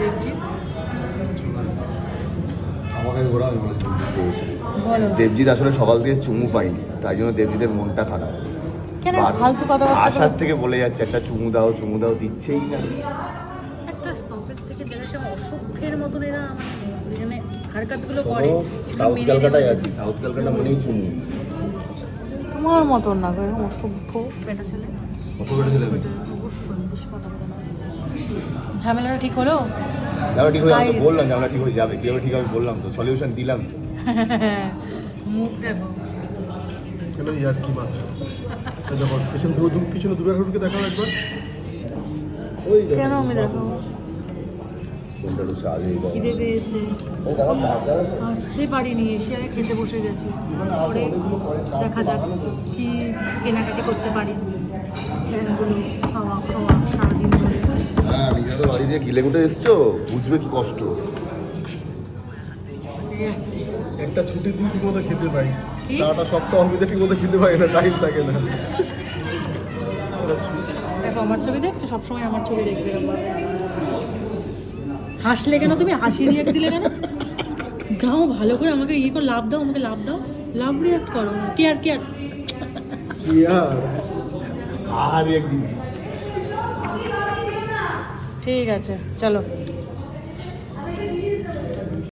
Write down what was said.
দেবজিৎ? আমাকে ঘোরা আমি দেবজিৎ আসলে সকাল থেকে চুমু পাইনি, তাই জন্য দেবজিতের মনটা খারাপ। কেন ফালতু কথা আসার থেকে বলে যাচ্ছে একটা চুমু দাও দিচ্ছেই না। একটা সফেজ থেকে যারা সব অসভ্যের মতন এরা মানে হারকাতগুলো করে। সাউথ ক্যালকাটায় আছি, সাউথ ক্যালকাটা মানেই চুমু। তোমার মতন না গো, এরকম অসভ্য বেটা ছেলে। অসুবিধা ছিল অবশ্যই বেশি কথা বলো না। ঝামেলাটা ঠিক হলো? ঝামেলা ঠিক হয়ে, আমি তো বললাম ঝামেলা ঠিক হয়ে যাবে, কিভাবে ঠিক হবে বললাম তো, সলিউশন দিলাম তো। মুখ দেখো। কেন ইয়ার কি মারছো? দেখো পিছনে দূরের হুড়কে দেখাও একবার। ওই দেখো। কেন আমি দেখো? কোনটা রুসে আগে খিদে পেয়েছে, ওই দেখো বাজার আছে। আসতে পারিনি, এসে আরে খেতে বসে গেছি। পরে দেখা যাক কি কেনাকাটি করতে পারি। ফ্যানগুলো খাওয়া সারাদিন ধরে। হ্যাঁ, নিজে তো বাড়ি দিয়ে গিলে গুটে এসছো, বুঝবে কি কষ্ট। যাচ্ছে একটা ছুটির দিন ঠিক মতো খেতে পাই, কি? সারাটা সপ্তাহ অফিসে ঠিক মতো খেতে পাই না, টাইম থাকে না। দেখো আমার ছবি দেখছো, সবসময় আমার ছবি দেখবে এরকম ভাবে। হাসলে কেন তুমি? হাসি রিয়াক্ট দিলে কেন? দাও ভালো করে আমাকে ইয়ে করে লাভ দাও, আমাকে লাভ দাও, লাভ রিয়াক্ট করো। কেয়ার ইয়ার আর একদিন ঠিক আছে চলো।